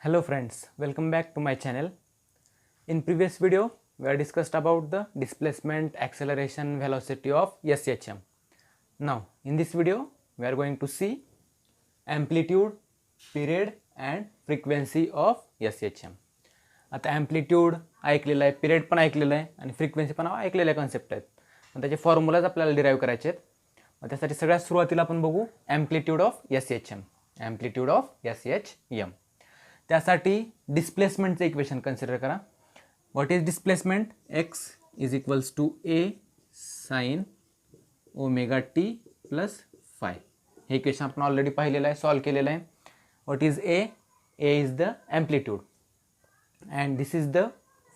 Hello friends, welcome back to my channel. In previous video, we are discussed about the displacement, acceleration, velocity of SHM. Now, in this video, we are going to see amplitude, period and frequency of SHM. आता amplitude ऐकलेलं आहे, period पण ऐकलेलं आहे आणि frequency पण ऐकलेल्या concept आहेत. पण त्याचे फॉर्म्युलाज आपल्याला डिराइव्ह करायचे आहेत. मग त्यासाठी सगळ्यात सुरुवातीला आपण बघू amplitude of SHM. amplitude of SHM. त्यासाठी डिस्प्लेसमेंटचं इक्वेशन कन्सिडर करा. What is displacement? X is equals to A sine omega T plus phi. हे इक्वेशन आपण ऑलरेडी पाहिलेलं आहे, सॉल्व केलेलं आहे. What is A? A is the amplitude and this is the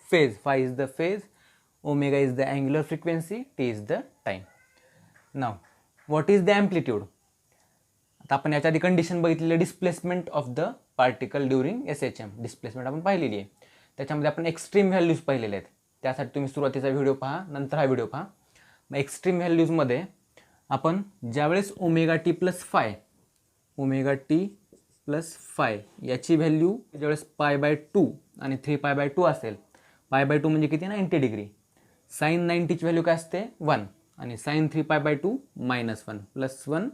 phase. Phi is the phase, omega is the angular frequency, T is the time. Now what is the amplitude? आता आपण याच्या आधी condition बघितलेली displacement of the particle during SHM. Displacement आपण पाहिलेली आहे. त्याच्यामध्ये आपण एक्स्ट्रीम व्हॅल्यूज पाहिलेले आहेत. त्यासाठी तुम्ही सुरुवातीचा व्हिडिओ पहा, नंतर हा व्हिडिओ पहा. मग एक्स्ट्रीम व्हॅल्यूजमध्ये आपण ज्यावेळेस ओमेगा टी प्लस फाय याची व्हॅल्यू ज्यावेळेस π/2 आणि 3π/2 असेल. π/2 म्हणजे किती? 90 डिग्री. साइन 90ची व्हॅल्यू काय असते? 1 आणि साइन 3π/2 -1 +1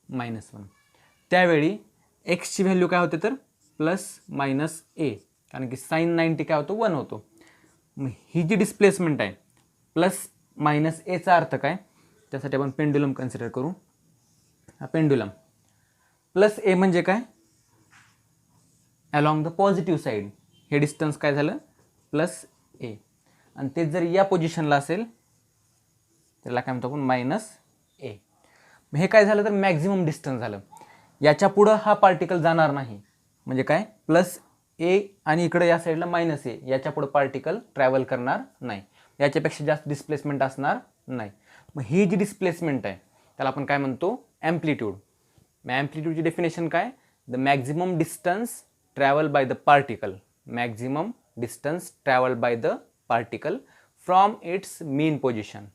-1. त्यावेळी एक्सची व्हॅल्यू काय होते तर +-a, कारण की साइन 90 काय होतो? 1 होतो. मग ही जी डिस्प्लेसमेंट आहे +-aचा अर्थ काय? त्यासाठी आपण पेंडुलम कन्सिडर करू. हा पेंडुलम +a म्हणजे काय? Along the positive side. हे डिस्टन्स काय झालं? +a. आणि ते जर या पोझिशनला असेल त्याला काय म्हणतो आपण? -a. हे काय झालं तर मॅक्झिमम डिस्टन्स झालं. याच्या पुढं हा पार्टिकल जाणार नाही. म्हणजे काय? +a आणि इकडे या साईडला -a. याच्या पुढं पार्टिकल ट्रॅव्हल करणार नाही. याच्यापेक्षा जास्त डिस्प्लेसमेंट असणार नाही. मग ही जी डिस्प्लेसमेंट आहे त्याला आपण काय म्हणतो? ॲम्प्लिट्यूड. मग ॲम्प्लिट्यूडची डेफिनेशन काय? The maximum distance travel by the particle. Maximum distance travel by the particle from its mean position.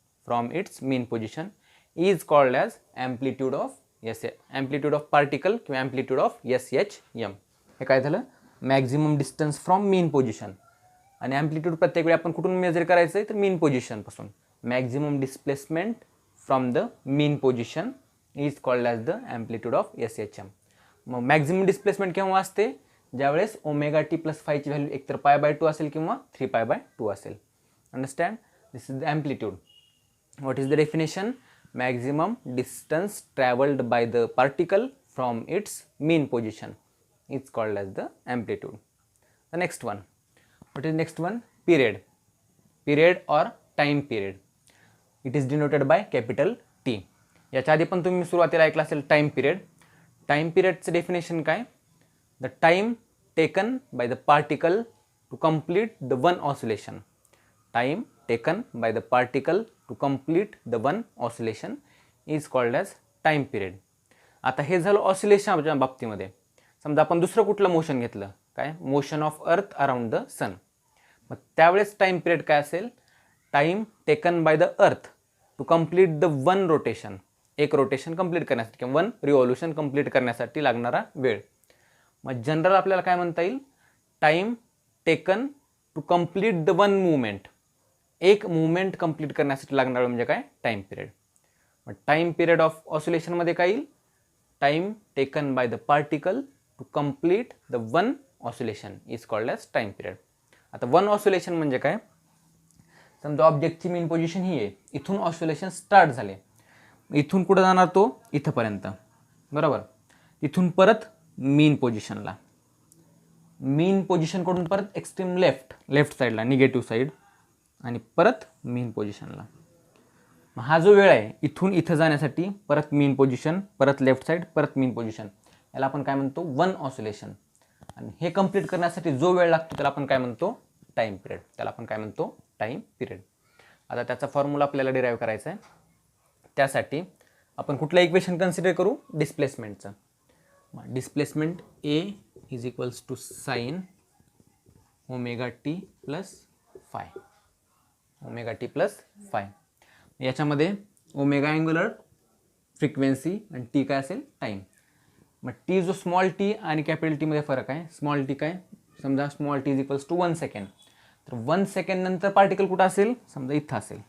is called as amplitude of particle किंवा amplitude of SHM. हे काय झालं? Maximum distance from mean position. आणि amplitude प्रत्येक वेळी आपण कुठून measure करायचं आहे तर मीन पोझिशनपासून. Maximum displacement from the mean position is called as the amplitude of SHM. मग मॅक्झिमम डिस्प्लेसमेंट केव्हा असते? ज्यावेळेस ओमेगा टी प्लस फायची व्हॅल्यू एकतर π/2 असेल किंवा 3π/2 असेल. Understand? This is the amplitude. What is the definition? Maximum distance traveled by the particle from its mean position is called as the amplitude. The next one. What is next one? Period. Period or time period. It is denoted by capital T. याच्या आधी पण तुम्ही सुरुवातीला ऐकलं असेल time period. Time पिरियडचं definition काय? The time taken by the particle to complete the one oscillation. Time taken by the particle to complete the one oscillation is called as time period. आता हे झालं ऑसिलेशनच्या बाबतीमध्ये. समजा आपण दुसरं कुठलं मोशन घेतलं, काय? Motion of earth around the sun. मग त्यावेळेस टाइम पिरियड काय असेल? Time taken by the earth to complete the one rotation. एक रोटेशन कंप्लीट करण्यासाठी किंवा वन रिव्हॉल्युशन कंप्लीट करण्यासाठी लागणारा वेळ. मग जनरल आपल्याला काय म्हणता येईल? Time taken to complete the one movement. एक मुवमेंट कंप्लीट करण्यासाठी लागणार म्हणजे काय? Time period. मग टाइम पिरियड ऑफ ऑसिलेशनमध्ये काय येईल? Time taken by the particle to complete the one oscillation is called as time period. आता वन ऑसिलेशन म्हणजे काय? समजा ऑब्जेक्टची मेन पोझिशन ही आहे. इथून ऑसिलेशन स्टार्ट झाले. इथून कुठं जाणार तो? इथंपर्यंत. बरोबर. इथून परत मेन पोझिशनला. मेन पोझिशनकडून परत एक्स्ट्रीम लेफ्ट साईडला, निगेटिव्ह साईड आणि परत मेन पोझिशनला. हा जो वेळ आहे इथून इथं जाण्यासाठी परत मेन पोझिशन, परत लेफ्ट साईड, परत मेन पोझिशन, याला आपण काय म्हणतो? One oscillation. आणि हे कंप्लीट करण्यासाठी जो वेळ लागतो त्याला आपण काय म्हणतो? Time period. आता त्याचा फॉर्म्युला आपल्याला डिराइव्ह करायचा आहे. त्यासाठी आपण कुठलं इक्वेशन कन्सिडर करू? डिस्प्लेसमेंटचं. Displacement A is equals to sine omega T plus phi. Omega T plus phi. याच्यामध्ये ओमेगा अँग्युलर फ्रिक्वेन्सी आणि टी काय असेल? टाईम. मग टी जो स्मॉल टी आणि कॅपिटल टीमध्ये फरक आहे. स्मॉल टी काय, समजा small T is equals to 1 second. तर 1 सेकंड नंतर पार्टिकल कुठं असेल, समजा इथं असेल.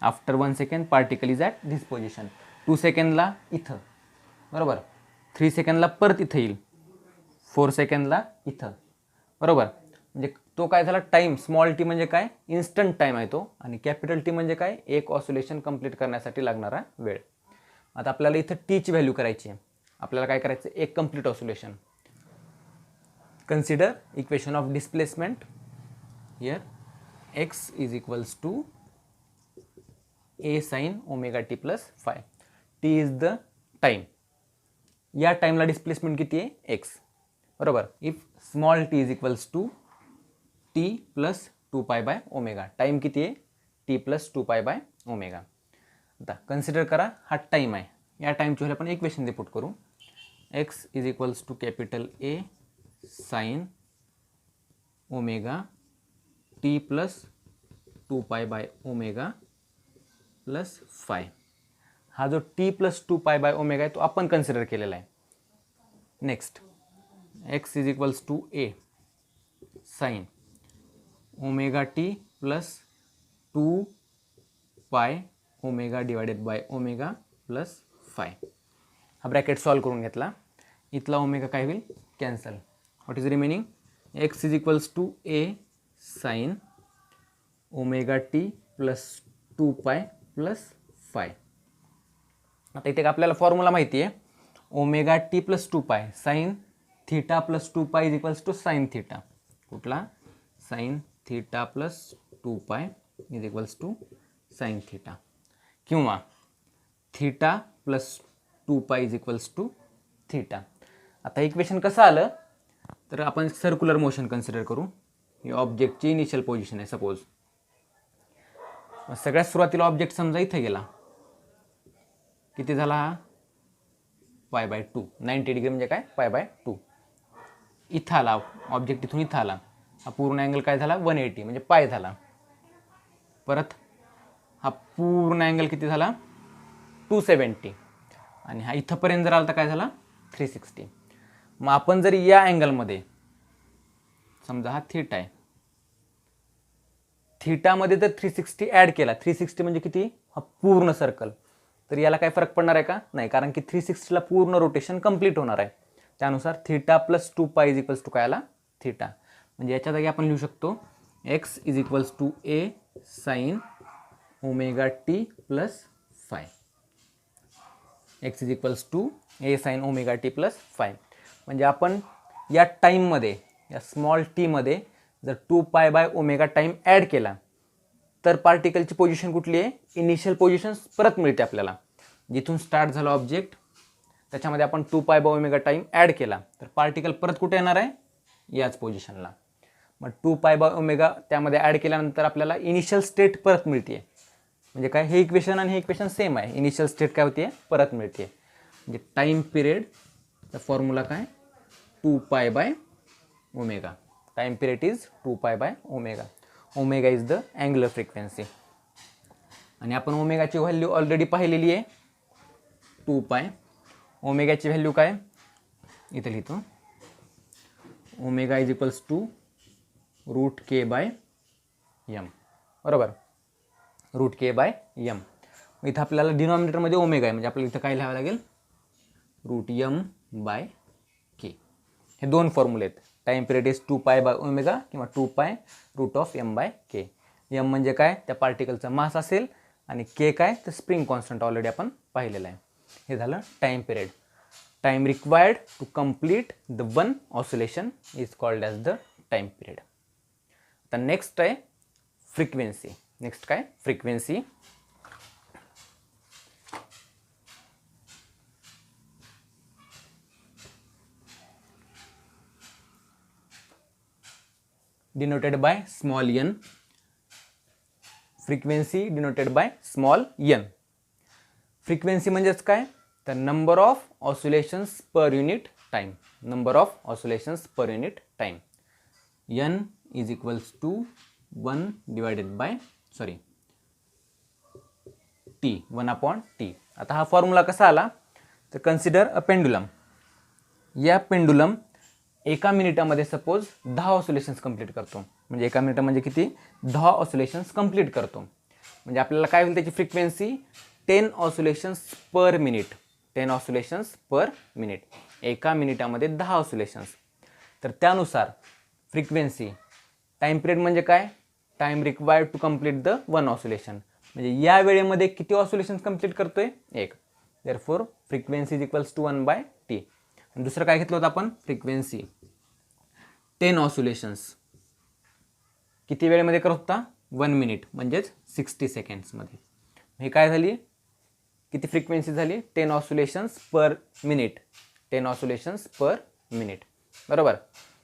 After 1 second particle is at this position. 2 सेकंडला इथं, बरोबर. 3 सेकंडला परत इथं येईल. 4 सेकंडला इथं, बरोबर. म्हणजे तो काय झाला टाईम. स्मॉल टी म्हणजे काय, इन्स्टंट टाईम आहे तो. आणि कॅपिटल टी म्हणजे काय, एक ऑसिलेशन कंप्लीट करण्यासाठी लागणारा वेळ. आता आपल्याला इथं टीची व्हॅल्यू करायची आहे. आपल्याला काय करायचं, एक complete oscillation. Consider equation of displacement. Here X is equals to A sine omega T plus phi. T is the time. या टाईमला डिस्प्लेसमेंट किती आहे, एक्स, बरोबर. If small T is equals to T plus 2 pi by omega. Time किती आहे, T plus 2 pi by omega. आता consider करा हा टाईम आहे. या टाईमची व्हॅल्यू आपण इक्वेशन पुट करू. X is equals to capital A sine omega T plus 2 pi bye omega plus phi. हा जो T plus 2 pi by omega आहे तो आपण कन्सिडर केलेला आहे. Next X is equals to A sine omega T plus 2 pi omega divided by omega plus phi. हा bracket solve करून घेतला. इथला ओमेगा काय होईल, cancel. What is remaining, X is equals to A sine omega T plus 2 pi plus five. आता इथे आपल्याला formula माहिती आहे. ओमेगा टी प्लस 2 पाय sign theta plus 2 pi is equals to sine theta. कुठला, sine theta plus 2 pi is equals to sine theta. किंवा theta plus 2 pi is equals to theta. आता equation कसं आलं, तर आपण सर्क्युलर मोशन कन्सिडर करू. ही ऑब्जेक्टची इनिशियल पोझिशन आहे सपोज. सगळ्यात सुरुवातीला ऑब्जेक्ट समजा इथे गेला. किती झाला हा, पाय बाय 2. 90 डिग्री म्हणजे काय, पाय बाय 2. इथं आला ऑब्जेक्ट, इथून इथं आला. हा पूर्ण अँगल काय झाला, 180 म्हणजे पाय झाला. परत हा पूर्ण अँगल किती झाला, 270. आणि हा इथंपर्यंत जर आला तर काय झाला, 360. मग आपण जर या अँगलमध्ये समजा हा थीटा आहे, थीटामध्ये जर 360 ॲड केला, 360 म्हणजे किती, हा पूर्ण सर्कल, तर याला काय फरक पडणार आहे का, नाही. कारण की 360ला पूर्ण रोटेशन कंप्लीट होणार आहे. त्यानुसार theta plus 2 pi is equals to काय आला, थीटा. म्हणजे याच्या जागी आपण लिहू शकतो X is equals to A sine omega T plus phi. X is equals to A sine omega T plus phi. म्हणजे आपण या टाईममध्ये, या स्मॉल टीमध्ये जर 2 pi by omega time add केला तर पार्टिकलची पोझिशन कुठली आहे, इनिशियल पोझिशन परत मिळते आपल्याला. जिथून स्टार्ट झाला ऑब्जेक्ट त्याच्यामध्ये आपण 2 pi by omega time add केला तर पार्टिकल परत कुठे येणार आहे, याच पोझिशनला. मग 2 पाय बाय ओमेगा त्यामध्ये ॲड केल्यानंतर आपल्याला इनिशियल स्टेट परत मिळते. म्हणजे काय, हे इक्वेशन आणि हे इक्वेशन सेम आहे. इनिशियल स्टेट काय होते, परत मिळते. म्हणजे टाईम पिरियडचा फॉर्म्युला काय, 2 pi by omega. Time period is 2 pi by omega. Omega is the angular frequency. आणि आपण ओमेगाची व्हॅल्यू ऑलरेडी पाहिलेली आहे, 2 पाय. ओमेगाची व्हॅल्यू काय, इथे लिहितो. Omega is equals to root K by M, बरोबर. Root K by M. इथं आपल्याला डिनॉमिनेटरमध्ये ओमेगा आहे, म्हणजे आपल्याला इथं काय लिहावं लागेल, रूट यम बाय के. हे दोन फॉर्म्युले आहेत. Time period is 2 pi by omega किंवा 2 pi root of M by K. M म्हणजे काय, त्या पार्टिकलचा मास असेल, आणि के काय, तर स्प्रिंग कॉन्स्टंट ऑलरेडी आपण पाहिलेलं आहे. हे झालं time period. Time required to complete the one oscillation is called as the time period. आता नेक्स्ट आहे फ्रिक्वेन्सी. नेक्स्ट काय, frequency. denoted by small n. Frequency denoted by small n. Frequency म्हणजेच काय, तर number of oscillations per unit time. Number of oscillations per unit time. n is equals to 1 divided by t, 1/t. आता हा formula कसा आला, तर consider a pendulum. या pendulum एका मिनिटामध्ये सपोज 10 ऑसिलेशन्स कंप्लीट करतो. म्हणजे एका मिनिटामध्ये किती 10 ऑसिलेशन्स कंप्लीट करतो. म्हणजे आपल्याला काय होईल त्याची frequency 10 oscillations per minute. 10 oscillations per minute. एका मिनिटामध्ये 10 ऑसिलेशन्स. तर त्यानुसार फ्रिक्वेन्सी टाईम पिरियड म्हणजे काय time required to complete the 1 oscillation. म्हणजे या वेळेमध्ये किती ऑसिलेशन्स कंप्लीट करतोय एक. Therefore frequency is equals to 1/t. दुसरं काय घेतलं होतं आपण फ्रिक्वेन्सी 10 ऑसिलेशन्स किती वेळेमध्ये करत होता 1 मिनिट म्हणजेच 60 सेकंड्समध्ये. हे काय झाली किती फ्रिक्वेन्सी झाली 10 oscillations per minute. 10 oscillations per minute बरोबर.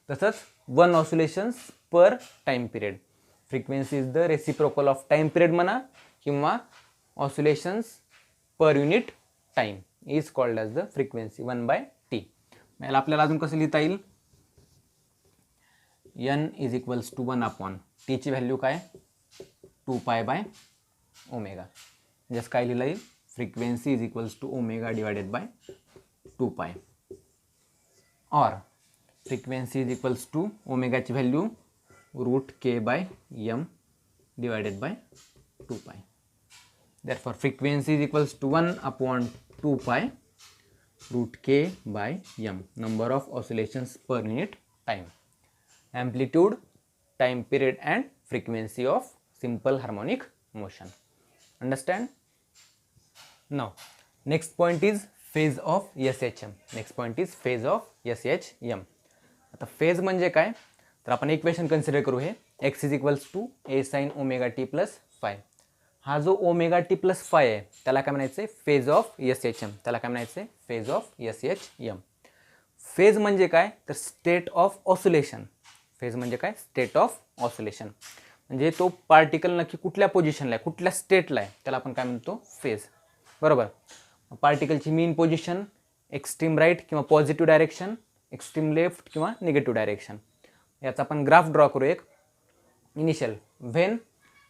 तसंच 1 oscillations per time period. Frequency is the reciprocal of time period म्हणा किंवा oscillations per unit time is called as the frequency 1/t. याला आपल्याला अजून कसं लिहिता येईल n is equals to 1/t ची व्हॅल्यू काय 2π/ओमेगा. जसं काय लिहिलं येईल frequency is equals to omega divided by 2π. और फ्रिक्वेन्सी इज इक्वल्स टू ओमेगाची value √k/m divided by 2π. Therefore frequency is equals to 1/2π √k/m number of oscillations per minute time. Amplitude, time period and frequency of simple harmonic motion. Understand? Now next point is phase of SHM. Next point is phase of SHM. आता phase म्हणजे काय तर आपण equation consider करू. हे x is equals to a sin omega T plus phi. हा जो omega T plus five आहे त्याला काय म्हणायचं आहे फेज ऑफ SHM. त्याला काय म्हणायचं आहे फेज ऑफ SHM. फेज म्हणजे काय तर स्टेट ऑफ ऑसिलेशन. फेज म्हणजे काय स्टेट ऑफ ऑसिलेशन. म्हणजे तो पार्टिकल नक्की कुठल्या पोझिशनला आहे कुठल्या स्टेटला आहे त्याला आपण काय म्हणतो फेज बरोबर. पार्टिकलची मीन पोझिशन एक्स्ट्रीम राईट किंवा पॉझिटिव्ह डायरेक्शन एक्स्ट्रीम लेफ्ट किंवा निगेटिव्ह डायरेक्शन. याचा आपण ग्राफ ड्रॉ करू एक. इनिशियल व्हेन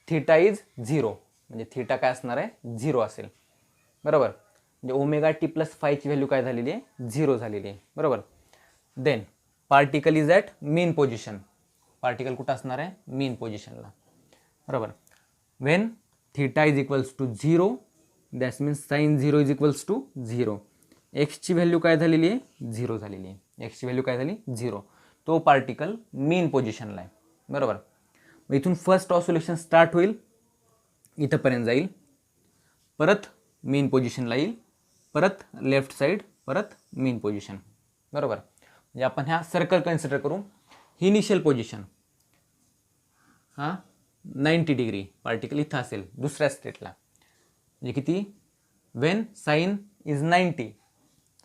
थीटा इज 0 म्हणजे थीटा काय असणार आहे 0 असेल बरोबर. म्हणजे ओमेगा टी प्लस फायची व्हॅल्यू काय झालेली आहे 0 झालेली आहे बरोबर. Then particle is at mean position. Particle कुठं असणार आहे मीन पोझिशनला बरोबर. When theta is equals to 0 that's means sine 0 is equals to 0. एक्सची व्हॅल्यू काय झालेली आहे 0 झालेली आहे. एक्सची व्हॅल्यू काय झाली 0. तो पार्टिकल मीन पोझिशनला आहे बरोबर. मग इथून फर्स्ट ऑसिलेशन स्टार्ट होईल इथंपर्यंत जाईल परत मीन पोझिशनला येईल परत लेफ्ट साईड परत मीन पोझिशन बरोबर. म्हणजे आपण ह्या सर्कल कन्सिडर करू. ही इनिशियल पोझिशन हा 90 डिग्री पार्टिकल इथं असेल दुसऱ्या स्टेटला. म्हणजे किती वेन साइन इज 90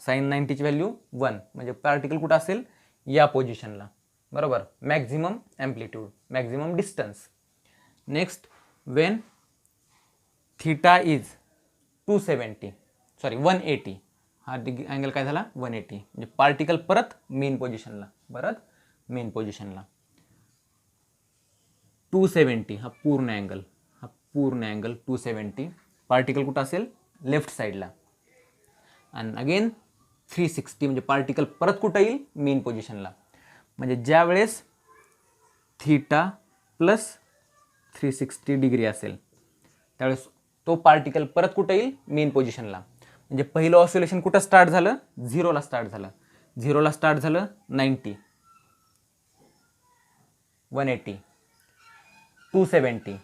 साइन 90ची व्हॅल्यू 1 म्हणजे पार्टिकल कुठं असेल या पोझिशनला बरोबर. Maximum amplitude maximum distance. Next when theta is 180 हा अँगल काय झाला 180 म्हणजे पार्टिकल परत मेन पोझिशनला 270 हा पूर्ण अँगल 270 पार्टिकल कुठं असेल लेफ्ट साईडला. आणि अगेन 360 म्हणजे पार्टिकल परत कुठं येईल मेन पोझिशनला. म्हणजे ज्या वेळेस थीटा प्लस 360 डिग्री असेल त्यावेळेस तो पार्टिकल परत कुठं येईल मेन पोझिशनला. म्हणजे पहिलं ऑसिलेशन कुठं स्टार्ट झालं 0ला स्टार्ट झालं. 0ला स्टार्ट झालं 90 180 270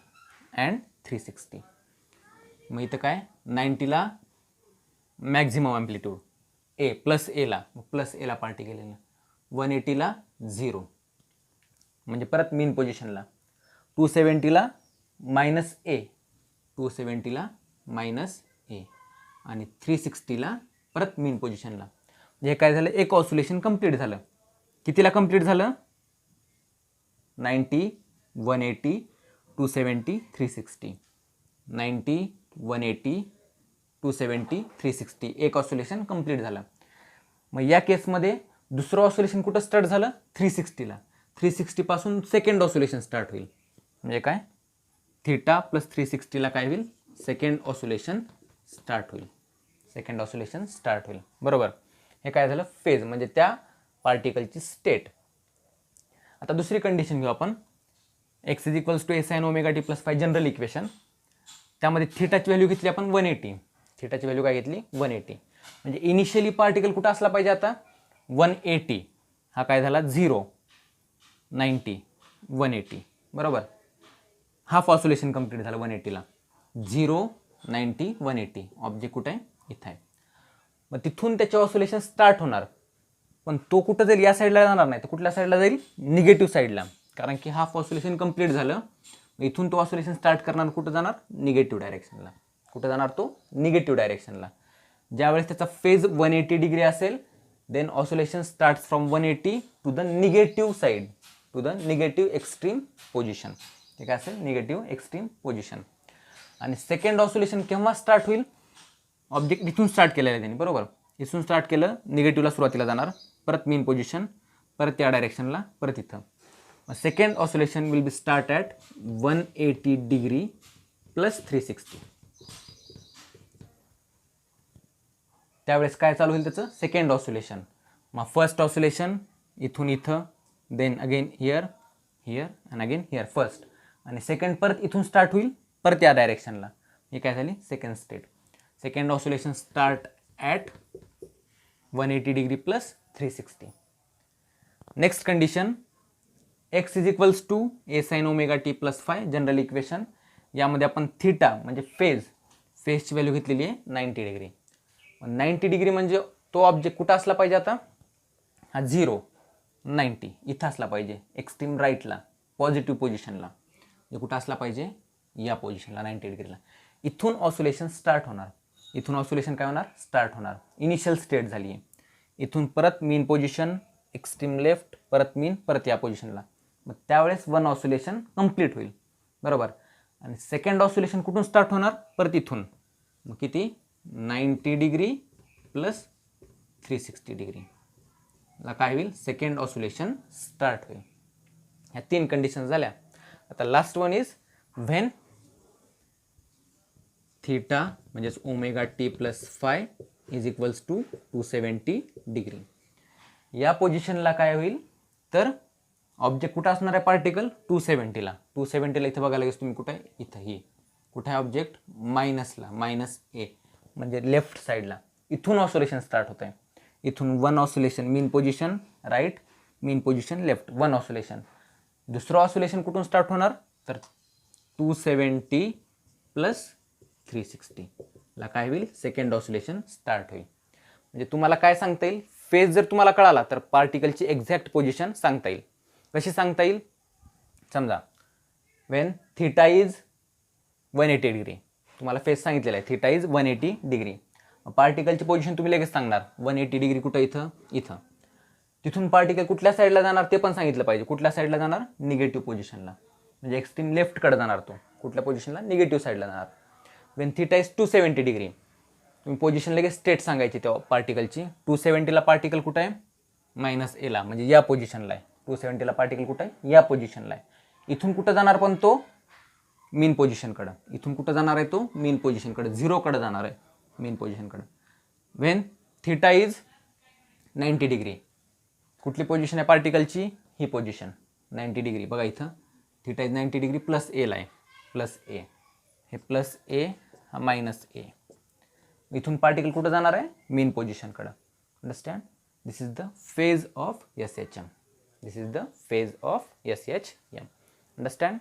अँड 360. मग इथं काय 90ला मॅक्झिमम ॲम्प्लिट्यूड प्लस एला पार्टिकल येईल. 180ला 0 म्हणजे परत मेन पोझिशनला. 270ला -a आणि 360ला परत मेन पोझिशनला. म्हणजे काय झालं एक ऑसिलेशन कंप्लीट झालं. कितीला कंप्लीट झालं 90 180 270 360 90 180 270 360 एक ऑसिलेशन कंप्लीट झालं. मग या केसमध्ये दुसरं ऑसिलेशन कुठं स्टार्ट झालं 360ला. 360 पासून सेकंड ऑसिलेशन स्टार्ट होईल. म्हणजे काय थीटा प्लस 360ला काय होईल सेकंड ऑसिलेशन स्टार्ट होईल बरोबर. हे काय झालं, फेज म्हणजे त्या पार्टिकलची स्टेट. आता दुसरी कंडिशन घेऊ आपण, X is equals to A sine omega T plus phi general equation. त्यामध्ये थिटाची व्हॅल्यू घेतली आपण 180. थिटाची व्हॅल्यू काय घेतली 180. म्हणजे इनिशियली पार्टिकल कुठं असला पाहिजे आता 180. हा काय झाला 0, 90, 180 बरोबर. हाफ ऑसिलेशन कंप्लीट झालं 180ला. 0, 90, 180. ऑब्जेक्ट कुठे आहे, इथं आहे. मग तिथून त्याचे ऑसिलेशन स्टार्ट होणार, पण तो कुठं जाईल, या साईडला जाणार नाही, तर कुठल्या साईडला जाईल, निगेटिव्ह साईडला. कारण की हाफ ऑसिलेशन कंप्लीट झालं, इथून तो ऑसिलेशन स्टार्ट करणार, कुठं जाणार, निगेटिव्ह डायरेक्शनला. कुठं जाणार तो, निगेटिव्ह डायरेक्शनला. ज्यावेळेस त्याचा फेज 180 डिग्री असेल, then oscillation start from 180 to the negative side, to the negative extreme position. हे काय असेल, निगेटिव्ह एक्स्ट्रीम पोझिशन. आणि सेकंड ऑसिलेशन केव्हा स्टार्ट होईल, ऑब्जेक्ट इथून स्टार्ट केलेलं आहे त्यांनी बरोबर. इथून स्टार्ट केलं, निगेटिव्हला सुरुवातीला जाणार, परत मीन पोझिशन, परत त्या डायरेक्शनला, परत इथं. Second oscillation will be start at 180 degree plus 360. त्यावेळेस काय चालू होईल त्याचं, सेकंड ऑसिलेशन. मग फर्स्ट ऑसिलेशन इथून इथं, then again here, here and again here first. आणि सेकंड परत इथून स्टार्ट होईल, परत या डायरेक्शनला. हे काय झाली, second state. Second oscillation start at 180 degree plus 360. Next condition, X is equals to A sine omega T plus phi general equation. यामध्ये आपण थिटा म्हणजे फेजची व्हॅल्यू घेतलेली आहे 90 डिग्री. 90 डिग्री म्हणजे तो ऑब्जेक्ट कुठं असला पाहिजे आता, हा 0, 90 इथं असला पाहिजे, एक्स्ट्रीम राईटला, पॉझिटिव्ह पोझिशनला. हे कुठं असला पाहिजे, या पोझिशनला 90 डिग्रीला. इथून ऑसिलेशन स्टार्ट होणार. इथून ऑसिलेशन काय होणार, स्टार्ट होणार. इनिशियल स्टेट झाली आहे. इथून परत मीन पोझिशन, एक्स्ट्रीम लेफ्ट, परत मीन, परत या पोझिशनला. मग त्यावेळेस वन ऑसिलेशन कंप्लीट होईल बरोबर. आणि सेकंड ऑसिलेशन कुठून स्टार्ट होणार, परत इथून. मग किती, 90 डिग्री प्लस 360 डिग्री ला काय होईल, सेकंड ऑसिलेशन स्टार्ट होईल. ह्या 3 कंडिशन झाल्या. आता last one is when theta म्हणजेच omega T plus phi is equals to 270 degree. या पोझिशनला काय होईल, तर ऑब्जेक्ट कुठं असणार आहे, पार्टिकल 270ला. 270ला इथं बघायला लागेल तुम्ही, कुठं आहे, इथं. ही कुठं आहे ऑब्जेक्ट, मायनसला, -a म्हणजे लेफ्ट साईडला. इथून ऑसिलेशन स्टार्ट होत आहे. इथून वन ऑसिलेशन, मीन पोझिशन राईट, मीन पोझिशन लेफ्ट, वन ऑसिलेशन. दुसरं ऑसिलेशन कुठून स्टार्ट होणार, तर 270 प्लस 360 ला काय होईल, सेकंड ऑसिलेशन स्टार्ट होईल. म्हणजे तुम्हाला काय सांगता येईल, फेज जर तुम्हाला कळाला तर पार्टिकलची एक्झॅक्ट पोझिशन सांगता येईल. कशी सांगता येईल, समजा वेन थीटा इज 180 डिग्री, तुम्हाला फेज सांगितलेला आहे, थीटा इज 180 डिग्री. पार्टिकलची पोझिशन तुम्ही लगेच सांगणार, 180 डिग्री कुठं, इथं, इथं. तिथून पार्टिकल कुठल्या साईडला जाणार ते पण सांगितलं पाहिजे. कुठल्या साईडला जाणार, निगेटिव्ह पोझिशनला, म्हणजे एक्स्ट्रीम लेफ्टकडे जाणार तो. कुठल्या पोझिशनला, निगेटिव्ह साईडला जाणार. वेन थीटा इज 270 डिग्री, तुम्ही पोझिशन लगेच स्टेट सांगायची त्या पार्टिकलची. 270ला पार्टिकल कुठं आहे, -a म्हणजे या पोझिशनला आहे. 270ला पार्टिकल कुठं आहे, या पोझिशनला आहे. इथून कुठं जाणार पण तो, मीन पोझिशनकडं. इथून कुठं जाणार आहे तो, मीन पोझिशनकडे, 0कडे जाणार आहे, मीन पोझिशनकडे. वेन थीटा इज 90 डिग्री, कुठली पोझिशन आहे पार्टिकलची, ही पोझिशन 90 डिग्री. बघा इथं थीटा इज 90 डिग्री प्लस एला आहे, प्लस ए. हे प्लस ए, हा -a. इथून पार्टिकल कुठं जाणार आहे, मीन पोझिशनकडं. Understand, this is the phase of SHM. This is the phase of SHM. Understand?